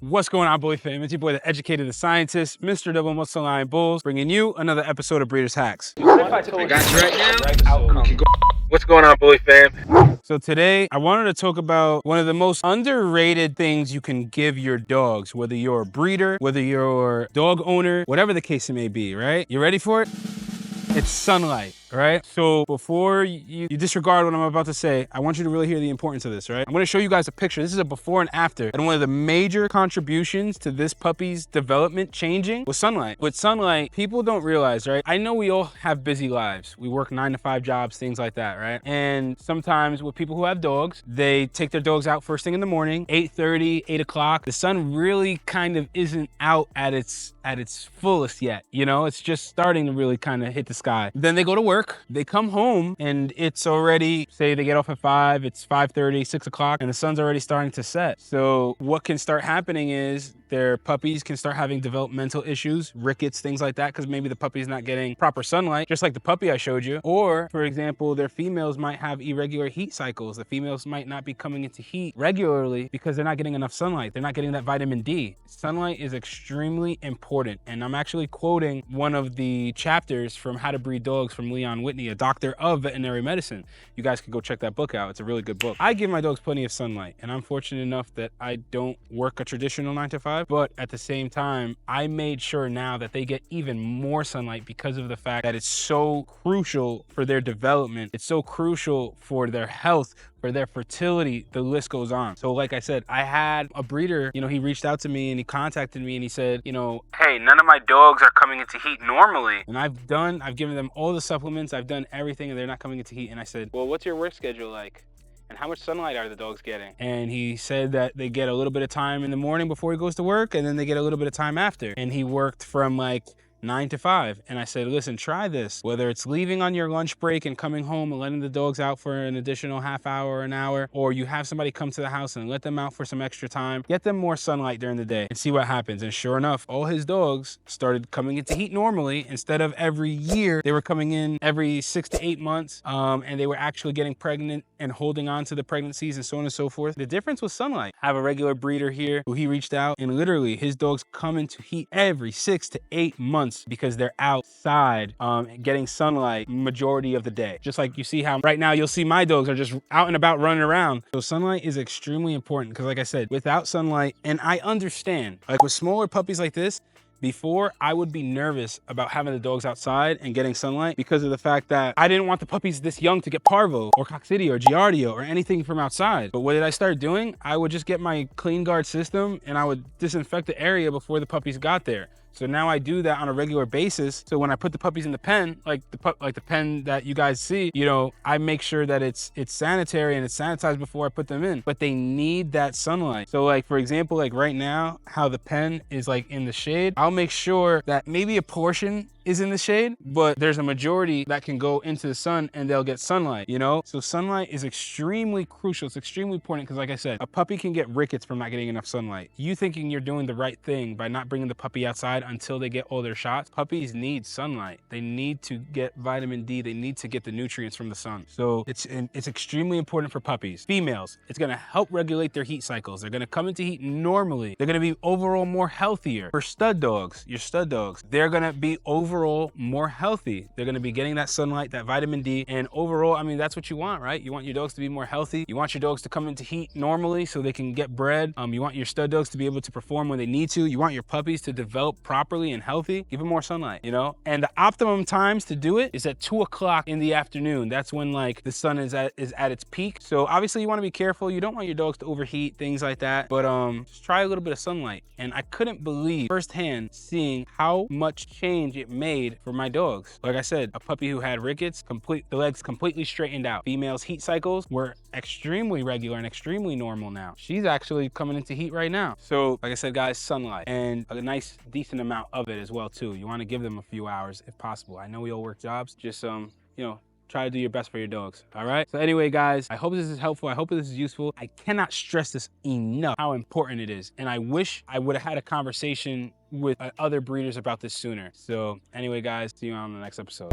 What's going on, Bully fam? It's your boy, the educated, the scientist, Mr. Double Muscle Lion Bulls, bringing you another episode of Breeders Hacks. I got you right now. What's going on, Bully fam? So today, I wanted to talk about one of the most underrated things you can give your dogs, whether you're a breeder, whether you're a dog owner, whatever the case it may be, right? You ready for it? It's sunlight, right? So before you disregard what I'm about to say, I want you to really hear the importance of this, right? I'm gonna show you guys a picture. This is a before and after. And one of the major contributions to this puppy's development changing was sunlight. With sunlight, people don't realize, right? I know we all have busy lives. We work 9 to 5 jobs, things like that, right? And sometimes with people who have dogs, they take their dogs out first thing in the morning, 8:30, 8 o'clock. The sun really kind of isn't out at its fullest yet, you know? It's just starting to really kind of hit the sky. Then they go to work, they come home, and it's already, say they get off at 5, it's 5:30, 6 o'clock, and the sun's already starting to set. So what can start happening is their puppies can start having developmental issues, rickets, things like that, because maybe the puppy's not getting proper sunlight, just like the puppy I showed you. Or, for example, their females might have irregular heat cycles. The females might not be coming into heat regularly because they're not getting enough sunlight. They're not getting that vitamin D. Sunlight is extremely important. And I'm actually quoting one of the chapters from How to Breed Dogs from Leon Whitney, a doctor of veterinary medicine. You guys can go check that book out. It's a really good book. I give my dogs plenty of sunlight, and I'm fortunate enough that I don't work a traditional 9 to 5. But at the same time, I made sure now that they get even more sunlight because of the fact that it's so crucial for their development. It's so crucial for their health, for their fertility, the list goes on. So like I said, I had a breeder, you know, he reached out to me and he contacted me and he said, you know, hey, none of my dogs are coming into heat normally. And I've given them all the supplements, I've done everything, and they're not coming into heat. And I said, well, what's your work schedule like? And how much sunlight are the dogs getting? And he said that they get a little bit of time in the morning before he goes to work, and then they get a little bit of time after. And he worked from like 9 to 5. And I said, listen, try this. Whether it's leaving on your lunch break and coming home and letting the dogs out for an additional half hour or an hour, or you have somebody come to the house and let them out for some extra time, get them more sunlight during the day and see what happens. And sure enough, all his dogs started coming into heat normally. Instead of every year, they were coming in every 6 to 8 months, and they were actually getting pregnant and holding on to the pregnancies and so on and so forth. The difference was sunlight. I have a regular breeder here who he reached out, and literally his dogs come into heat every 6 to 8 months because they're outside getting sunlight majority of the day. Just like you see how right now you'll see my dogs are just out and about running around. So sunlight is extremely important because like I said, without sunlight, and I understand, like with smaller puppies like this, before, I would be nervous about having the dogs outside and getting sunlight because of the fact that I didn't want the puppies this young to get parvo or coccidia or giardia or anything from outside. But what did I start doing? I would just get my clean guard system and I would disinfect the area before the puppies got there. So now I do that on a regular basis. So when I put the puppies in the pen, like the pen that you guys see, you know, I make sure that it's sanitary and it's sanitized before I put them in. But they need that sunlight. So like, for example, like right now, how the pen is like in the shade, I'll make sure that maybe a portion is in the shade, but there's a majority that can go into the sun and they'll get sunlight, you know? So sunlight is extremely crucial. It's extremely important because like I said, a puppy can get rickets from not getting enough sunlight. You thinking you're doing the right thing by not bringing the puppy outside until they get all their shots. Puppies need sunlight. They need to get vitamin D. They need to get the nutrients from the sun. So it's extremely important for puppies. Females, it's gonna help regulate their heat cycles. They're gonna come into heat normally. They're gonna be overall more healthier. For stud dogs, your stud dogs, they're gonna be overall more healthy. They're going to be getting that sunlight, that vitamin D, and overall, I mean, that's what you want, right? You want your dogs to be more healthy. You want your dogs to come into heat normally so they can get bred. You want your stud dogs to be able to perform when they need to. You want your puppies to develop properly and healthy. Give them more sunlight, you know? And the optimum times to do it is at 2 o'clock in the afternoon. That's when like the sun is at its peak. So obviously you want to be careful. You don't want your dogs to overheat, things like that. But just try a little bit of sunlight. And I couldn't believe firsthand seeing how much change it made for my dogs. Like I said, a puppy who had rickets, the legs completely straightened out. Females' heat cycles were extremely regular and extremely normal now. She's actually coming into heat right now. So like I said, guys, sunlight and a nice decent amount of it as well too. You want to give them a few hours if possible. I know we all work jobs, just you know, try to do your best for your dogs, all right? So anyway, guys, I hope this is helpful. I hope this is useful. I cannot stress this enough, how important it is. And I wish I would have had a conversation with other breeders about this sooner. So anyway, guys, see you on the next episode.